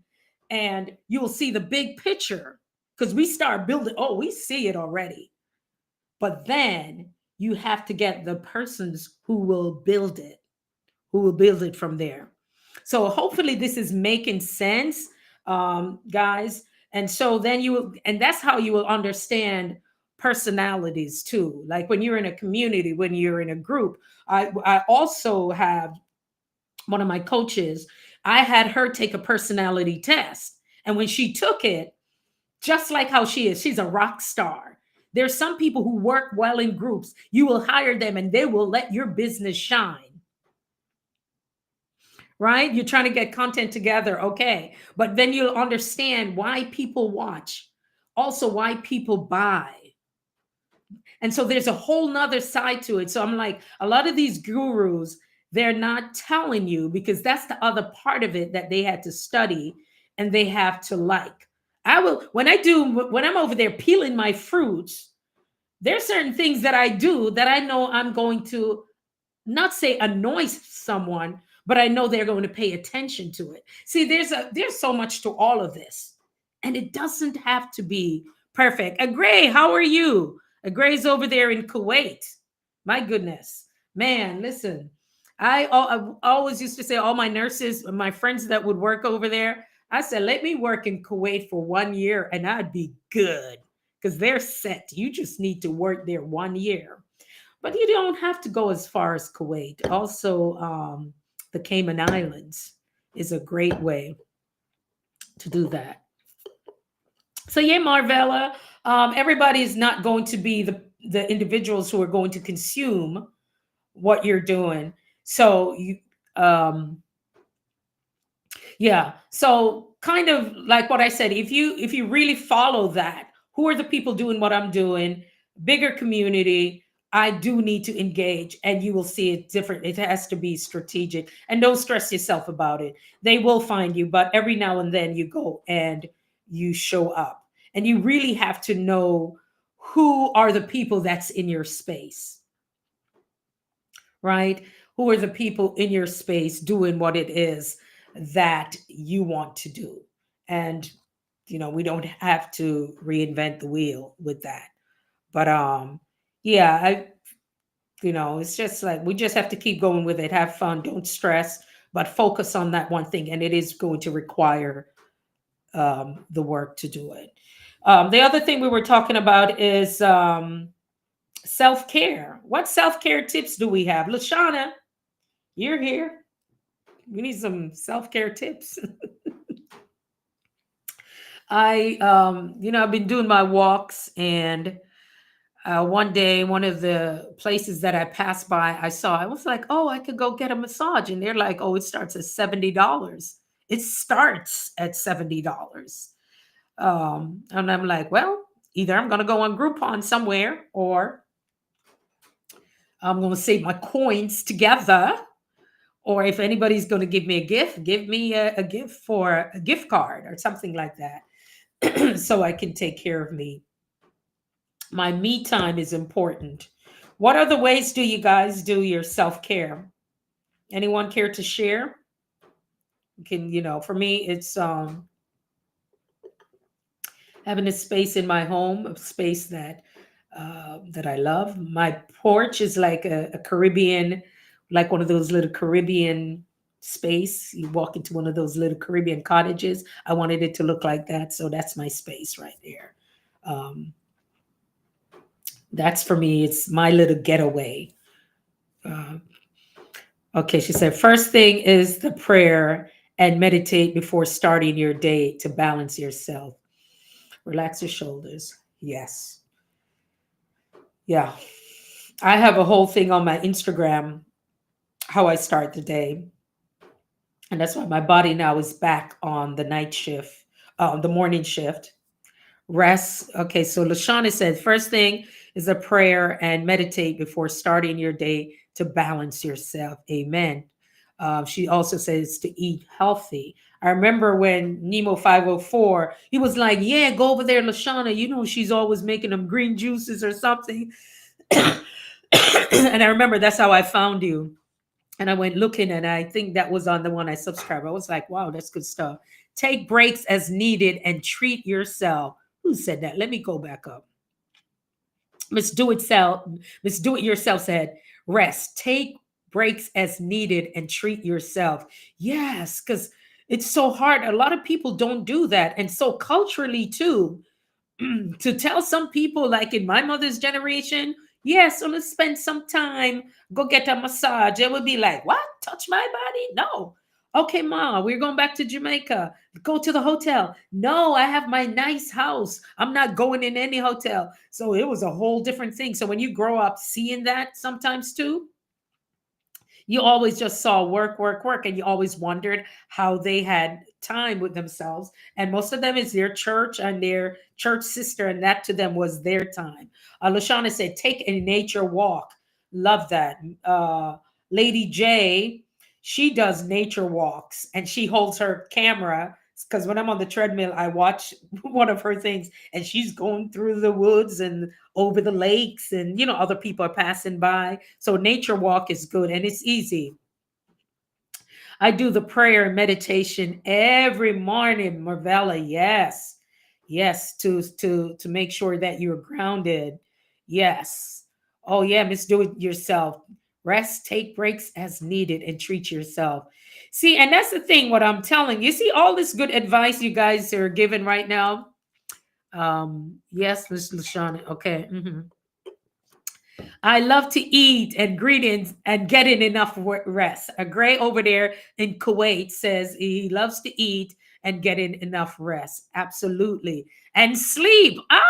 and you will see the big picture because we start building. Oh, we see it already. But then you have to get the persons who will build it from there. So hopefully this is making sense, guys. And so then and that's how you will understand personalities too. Like when you're in a community, when you're in a group. I also have one of my coaches, I had her take a personality test. And when she took it, just like how she is, she's a rock star. There's some people who work well in groups. You will hire them and they will let your business shine. Right? You're trying to get content together. Okay. But then you'll understand why people watch, also why people buy. And so there's a whole nother side to it. So I'm like, a lot of these gurus, they're not telling you because that's the other part of it that they had to study and they have to like. I will, when I'm over there peeling my fruits, there's certain things that I do that I know I'm going to not say annoy someone, but I know they're going to pay attention to it. See, there's so much to all of this, and it doesn't have to be perfect. Gray, how are you? Gray's over there in Kuwait. My goodness, man, listen. I always used to say all my nurses, my friends that would work over there. I said, let me work in Kuwait for 1 year, and I'd be good because they're set. You just need to work there 1 year. But you don't have to go as far as Kuwait. Also, the Cayman Islands is a great way to do that. So yeah, Marvella, everybody is not going to be the individuals who are going to consume what you're doing. So you, um, yeah. So kind of like what I said, if you really follow that, who are the people doing what I'm doing? Bigger community. I do need to engage, and you will see it different. It has to be strategic, and don't stress yourself about it. They will find you, but every now and then you go and you show up, and you really have to know who are the people that's in your space, right? Who are the people in your space doing what it is that you want to do? And we don't have to reinvent the wheel with that. But yeah, it's just like we just have to keep going with it. Have fun, don't stress, but focus on that one thing, and it is going to require the work to do it. The other thing we were talking about is self-care. What self-care tips do we have? Lashana, you're here. We need some self-care tips. I've been doing my walks, and one day, one of the places that I passed by, I was like, oh, I could go get a massage. And they're like, oh, it starts at $70. It starts at $70. And I'm like, well, either I'm going to go on Groupon somewhere, or I'm going to save my coins together. Or if anybody's going to give me a gift, give me a gift for a gift card or something like that so I can take care of me. My me time is important. What other ways do you guys do your self care? Anyone care to share? Can, for me, it's having a space in my home, a space that I love. My porch is like a Caribbean, like one of those little Caribbean space. You walk into one of those little Caribbean cottages. I wanted it to look like that, so that's my space right there. Um, that's for me. It's my little getaway. Uh, okay, she said first thing is the prayer and meditate before starting your day to balance yourself. Relax your shoulders. Yes. Yeah. I have a whole thing on my Instagram how I start the day. And that's why my body now is back on the night shift, the morning shift. Rest. Okay, so Lashana said first thing is a prayer and meditate before starting your day to balance yourself. Amen. She also says to eat healthy. I remember when Nemo 504, he was like, yeah, go over there, Lashana. She's always making them green juices or something. And I remember that's how I found you. And I went looking, and I think that was on the one I subscribed. I was like, wow, that's good stuff. Take breaks as needed and treat yourself. Who said that? Let me go back up. Miss Do It Yourself said, rest. Take breaks as needed and treat yourself. Yes, because it's so hard. A lot of people don't do that. And so culturally too, to tell some people like in my mother's generation, yes, so let's spend some time, go get a massage. It would be like, what? Touch my body? No. Okay, ma, we're going back to Jamaica. Go to the hotel. No, I have my nice house. I'm not going in any hotel. So it was a whole different thing. So when you grow up seeing that sometimes too, you always just saw work, work, work, and you always wondered how they had time with themselves. And most of them is their church and their church sister, and that to them was their time. Lashana said, take a nature walk. Love that. Lady J, she does nature walks and she holds her camera because when I'm on the treadmill, I watch one of her things and she's going through the woods and over the lakes, and other people are passing by. So nature walk is good and it's easy. I do the prayer and meditation every morning, Marvella. Yes. Yes, to make sure that you're grounded. Yes. Oh yeah, Miss Do It Yourself. Rest, take breaks as needed, and treat yourself. See, and that's the thing, what I'm telling you. See all this good advice you guys are giving right now. Yes, Miss Lashana. Okay. I love to eat and greetings and getting enough rest. A gray over there in Kuwait says he loves to eat and getting enough rest. Absolutely. And sleep. Ah,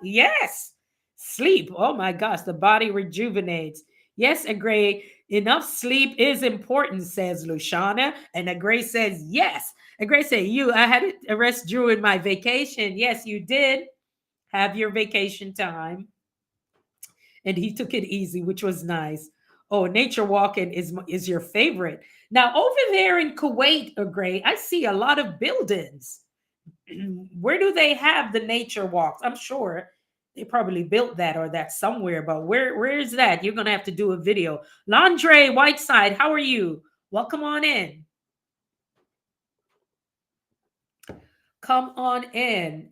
yes. Sleep. Oh my gosh, the body rejuvenates. Yes, a gray. Enough sleep is important, says Lushana. And a gray says yes. A gray said, I had to rest during my vacation. Yes, you did have your vacation time and he took it easy, which was nice. Oh, nature walking is your favorite. Now over there in Kuwait, Gray, I see a lot of buildings. Where do they have the nature walks? I'm sure they probably built that or that somewhere, but where is that? You're gonna have to do a video. Landre Whiteside, how are you? Welcome on in. Come on in.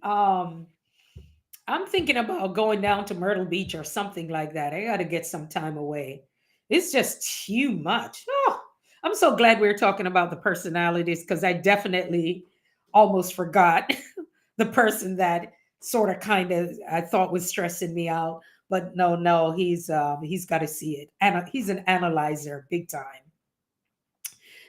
I'm thinking about going down to Myrtle Beach or something like that. I got to get some time away. It's just too much. Oh, I'm so glad we are talking about the personalities because I definitely almost forgot the person that sort of kind of I thought was stressing me out. But no, he's got to see it. And he's an analyzer, big time.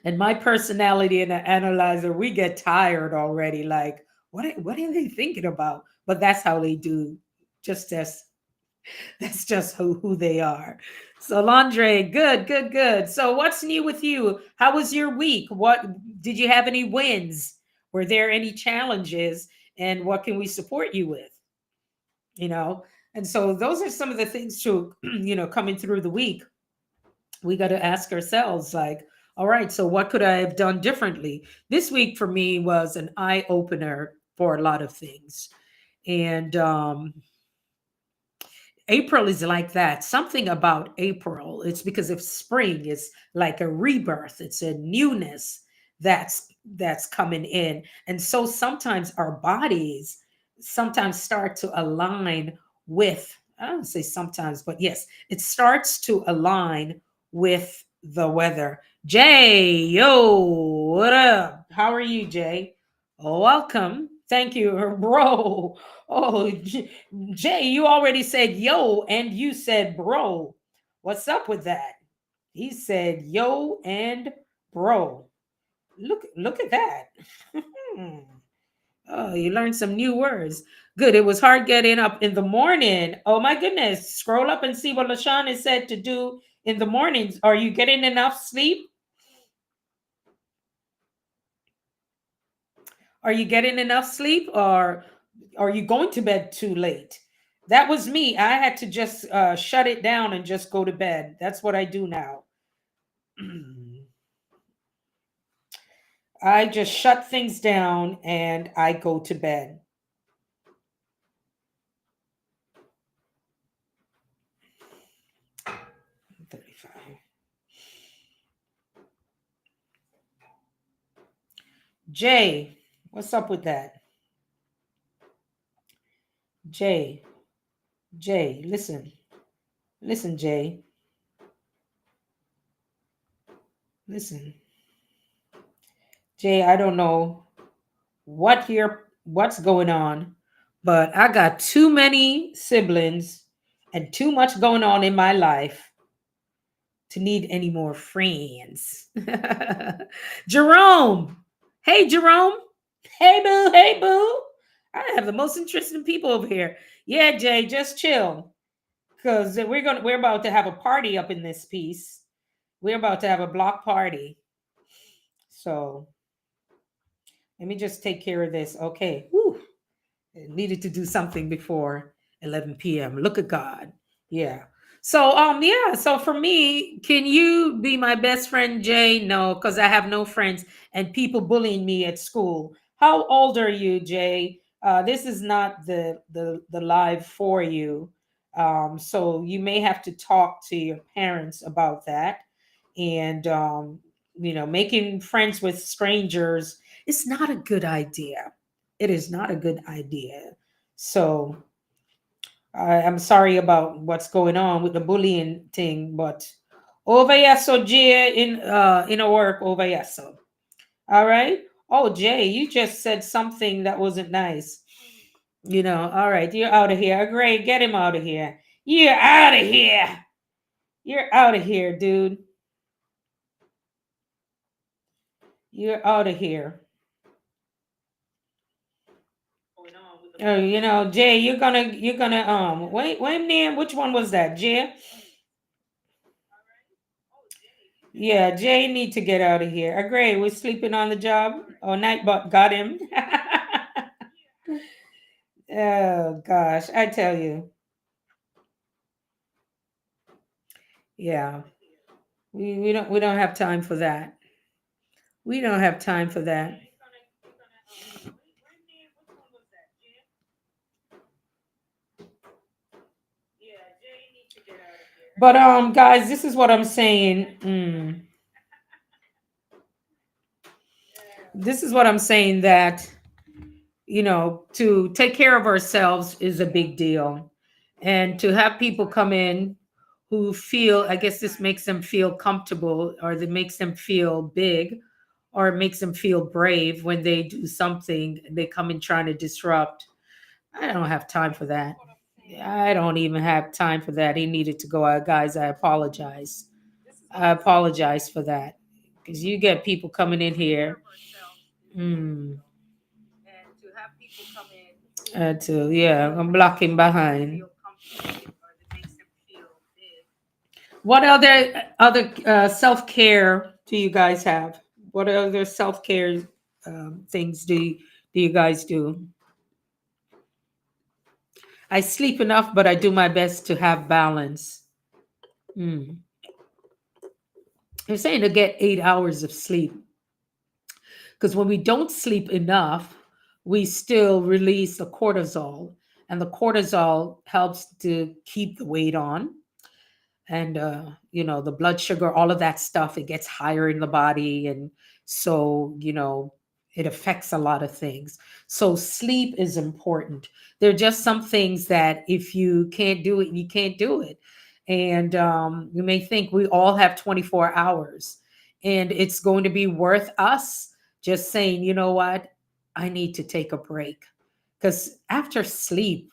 And my personality and an analyzer, we get tired already. Like, what are they thinking about? But that's how they do. Just as that's just who they are. So Landre, good, good, good. So what's new with you? How was your week? What did you have any wins? Were there any challenges? And what can we support you with? You know, and so those are some of the things to coming through the week. We got to ask ourselves, like, all right, so what could I have done differently? This week for me was an eye opener for a lot of things. And April is like that. Something about April. It's because of spring. It's like a rebirth. It's a newness that's coming in. And so sometimes our bodies sometimes start to align with, I don't say sometimes, but yes, it starts to align with the weather. Jay, yo, what up? How are you, Jay? Welcome. Thank you, bro. Oh, Jay, you already said yo and you said bro. What's up with that? He said yo and bro. Look at that. Oh, you learned some new words. Good. It was hard getting up in the morning. Oh my goodness. Scroll up and see what LaShawn is said to do in the mornings. Are you getting enough sleep? Are you getting enough sleep or are you going to bed too late? That was me. I had to just shut it down and just go to bed. That's what I do now. I just shut things down and I go to bed. Jay, what's up with that? Jay, Jay, listen. Listen, Jay. Listen. Jay, I don't know what's going on, but I got too many siblings and too much going on in my life to need any more friends. Jerome. Hey, Jerome. Hey, boo. Hey, boo. I have the most interesting people over here. Yeah, Jay, just chill. Because we're about to have a party up in this piece. We're about to have a block party. So let me just take care of this. Okay. Whew. I needed to do something before 11 p.m. Look at God. Yeah. So yeah, so for me, can you be my best friend, Jay? No, because I have no friends and people bullying me at school. How old are you, Jay? This is not the live for you. So you may have to talk to your parents about that. And making friends with strangers is not a good idea. It is not a good idea. So I'm sorry about what's going on with the bullying thing, but over here, so Jay in a work over here, so all right. Oh, Jay, you just said something that wasn't nice. All right, you're out of here. Great, get him out of here. You're out of here. You're out of here, dude. You're out of here. Oh, Jay, you're gonna wait name. Which one was that, Jay? Yeah, Jay need to get out of here. Agree. We're sleeping on the job. Oh, Nightbot got him. Oh gosh, I tell you. Yeah. We don't have time for that. We don't have time for that. But guys, this is what I'm saying. This is what I'm saying that to take care of ourselves is a big deal. And to have people come in who feel, I guess this makes them feel comfortable or that makes them feel big or it makes them feel brave when they do something, they come in trying to disrupt. I don't have time for that. I don't even have time for that. He needed to go out. Guys, I apologize. I apologize for that. Because you get people coming in here. Mm. Yeah, I'm blocking behind. What other self care do you guys have? What other self care things do you guys do? I sleep enough, but I do my best to have balance. Mm. They're saying to get 8 hours of sleep because when we don't sleep enough, we still release the cortisol. and the cortisol helps to keep the weight on. And the blood sugar, all of that stuff, it gets higher in the body, and so it affects a lot of things. So sleep is important. There are just some things that if you can't do it, you can't do it. And you may think we all have 24 hours, and it's going to be worth us just saying, you know what, I need to take a break. Because after sleep,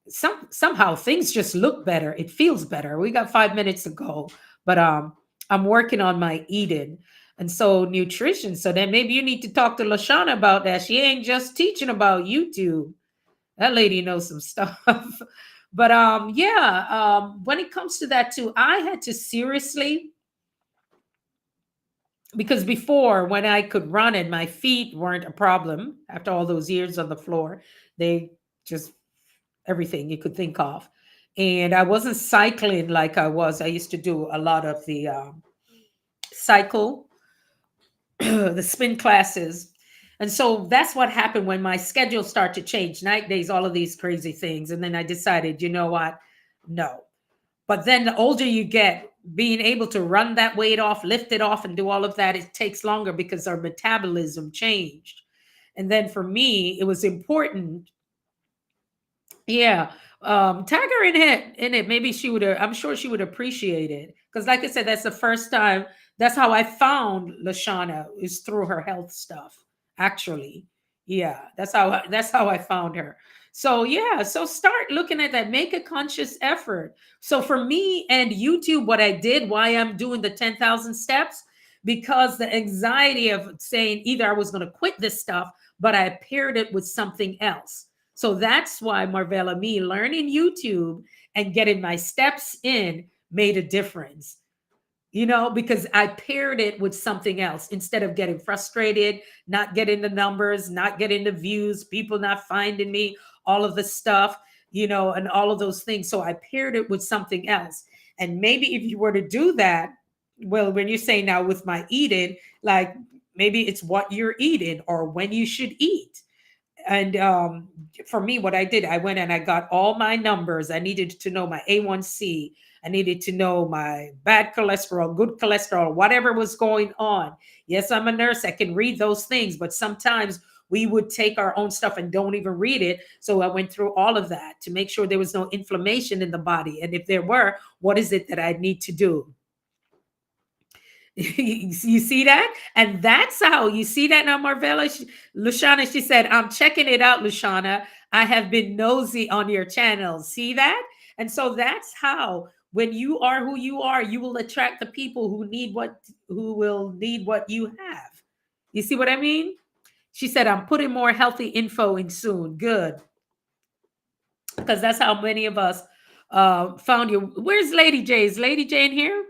somehow things just look better. It feels better. We got 5 minutes to go, but I'm working on my eating, and so nutrition. So then maybe you need to talk to Lashana about that. She ain't just teaching about YouTube. That lady knows some stuff. But yeah, when it comes to that too, I had to seriously, because before, when I could run and my feet weren't a problem after all those years on the floor, they just everything you could think of. And I wasn't cycling like I was. I used to do a lot of the cycle, the spin classes. And so that's what happened when my schedule started to change, night, days, all of these crazy things. And then I decided, you know what? No. But then the older you get, being able to run that weight off, lift it off, and do all of that, it takes longer because our metabolism changed. And then for me, it was important. Yeah. Tag her in it. Maybe she would, I'm sure she would appreciate it. Because like I said, that's the first time. That's how I found Lashana, is through her health stuff. Actually. Yeah. That's how I found her. So yeah, so start looking at that. Make a conscious effort. So for me and YouTube, what I did, why I'm doing the 10,000 steps, because the anxiety of saying either I was going to quit this stuff, but I paired it with something else. So that's why, Marvella, me learning YouTube and getting my steps in made a difference, because I paired it with something else instead of getting frustrated, not getting the numbers, not getting the views, people not finding me, all of the stuff, and all of those things. So I paired it with something else. And maybe if you were to do that, well, when you say now with my eating, like maybe it's what you're eating or when you should eat. And for me, what I did, I went and I got all my numbers. I needed to know my A1C. I needed to know my bad cholesterol, good cholesterol, whatever was going on. Yes, I'm a nurse. I can read those things, but sometimes we would take our own stuff and don't even read it. So I went through all of that to make sure there was no inflammation in the body. And if there were, what is it that I need to do? You see that? And that's how you see that now, Marvella. Lushana, she said, I'm checking it out, Lushana. I have been nosy on your channel. See that? And so that's how, when you are who you are, you will attract the people who will need what you have. You see what I mean? She said, I'm putting more healthy info in soon. Good. Because that's how many of us found you. Where's Lady J? Is Lady Jane here?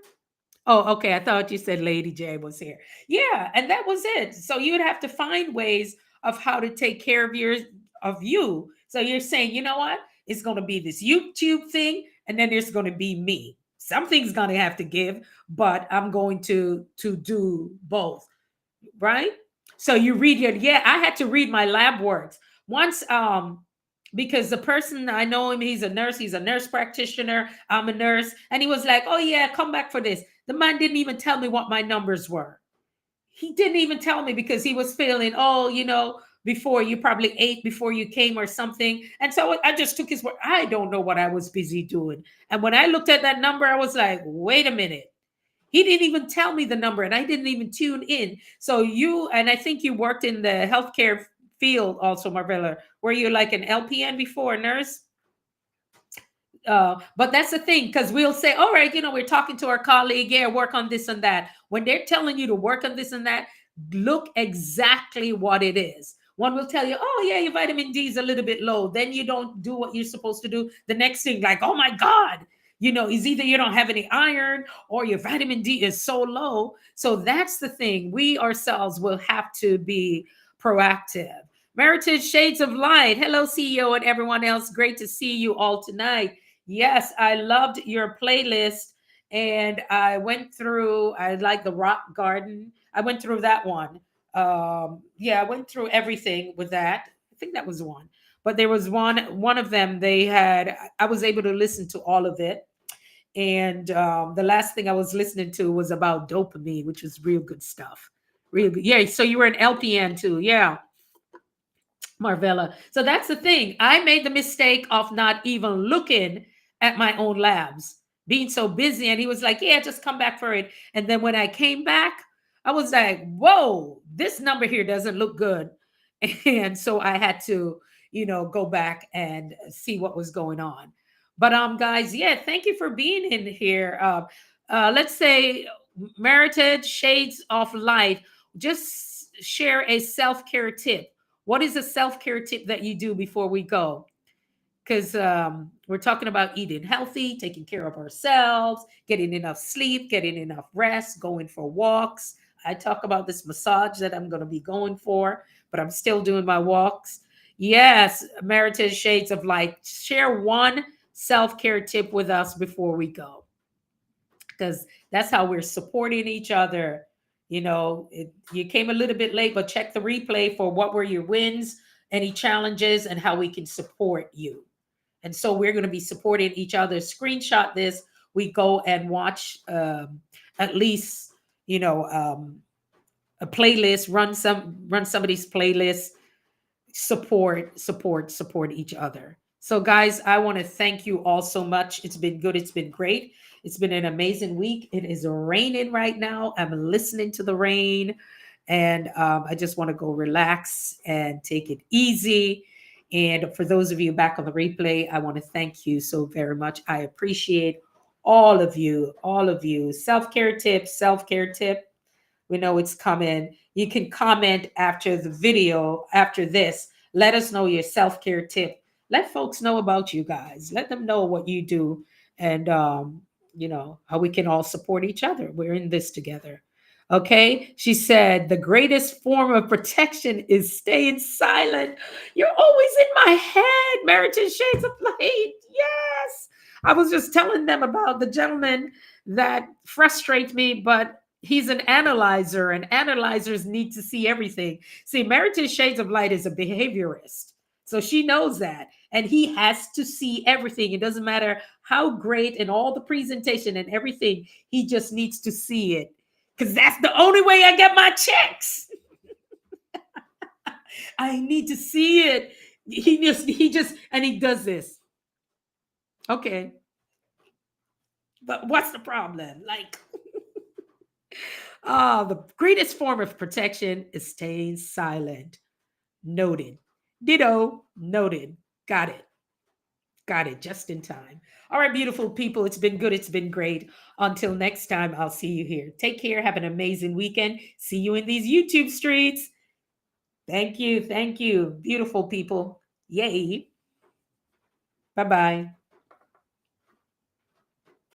Oh, okay. I thought you said Lady J was here. Yeah, and that was it. So you would have to find ways of how to take care of you. So you're saying, you know what? It's going to be this YouTube thing, and then there's going to be me. Something's going to have to give, but I'm going to do both, right? So you read your, yeah, I had to read my lab works once, because the person, I know him, he's a nurse practitioner, I'm a nurse, and he was like, oh yeah, come back for this. The man didn't even tell me what my numbers were. He didn't even tell me because he was feeling, oh, before you probably ate before you came or something. And so I just took his word. I don't know what I was busy doing. And when I looked at that number, I was like, wait a minute. He didn't even tell me the number, and I didn't even tune in. So and I think you worked in the healthcare field also, Marvella. Were you like an LPN before, a nurse? But that's the thing, because we'll say, all right, we're talking to our colleague, yeah, work on this and that. When they're telling you to work on this and that, look exactly what it is. One will tell you, oh yeah, your vitamin D is a little bit low. Then you don't do what you're supposed to do. The next thing, like, oh my God, is either you don't have any iron or your vitamin D is so low. So that's the thing. We ourselves will have to be proactive. Meritage Shades of Light. Hello, CEO and everyone else. Great to see you all tonight. Yes, I loved your playlist. And I went through, I like the Rock Garden. I went through that one. Yeah, I went through everything with that. I think that was the one. but there was one of them. They had I was able to listen to all of it, and the last thing I was listening to was about dopamine, which was real good stuff. Real good. Yeah. So you were an LPN too. Yeah, Marvella. So that's the thing. I made the mistake of not even looking at my own labs, being so busy. And he was like, yeah, just come back for it. And then when I came back, I was like, whoa, this number here doesn't look good. And so I had to, go back and see what was going on. But guys, yeah, thank you for being in here. Let's say Meritage Shades of Light. Just share a self-care tip. What is a self-care tip that you do before we go? Because we're talking about eating healthy, taking care of ourselves, getting enough sleep, getting enough rest, going for walks. I talk about this massage that I'm going to be going for, but I'm still doing my walks. Yes, Meritage Shades of Light. Share one self-care tip with us before we go, because that's how we're supporting each other. You came a little bit late, but check the replay for what were your wins, any challenges, and how we can support you. And so we're going to be supporting each other. Screenshot this. We go and watch at least, a playlist. Run somebody's playlist. Support each other. So guys, I want to thank you all so much. It's been good. It's been great. It's been an amazing week. It is raining right now. I'm listening to the rain, and I just want to go relax and take it easy. And for those of you back on the replay, I want to thank you so very much. I appreciate all of you, all of you. Self-care tip, self-care tip. We know it's coming. You can comment after the video, after this. Let us know your self care tip. Let folks know about you guys. Let them know what you do, and, how we can all support each other. We're in this together. Okay. She said, the greatest form of protection is staying silent. You're always in my head, Meritage Shades of Light. Yes. I was just telling them about the gentleman that frustrates me, but he's an analyzer, and analyzers need to see everything. See, Meritage Shades of Light is a behaviorist. So she knows that. And he has to see everything. It doesn't matter how great and all the presentation and everything, he just needs to see it. Because that's the only way I get my checks. I need to see it. And he does this. Okay. But what's the problem? Like, the greatest form of protection is staying silent. Noted. Ditto. Noted. Got it. Got it. Just in time. All right, beautiful people. It's been good. It's been great. Until next time, I'll see you here. Take care. Have an amazing weekend. See you in these YouTube streets. Thank you. Thank you. Beautiful people. Yay. Bye bye.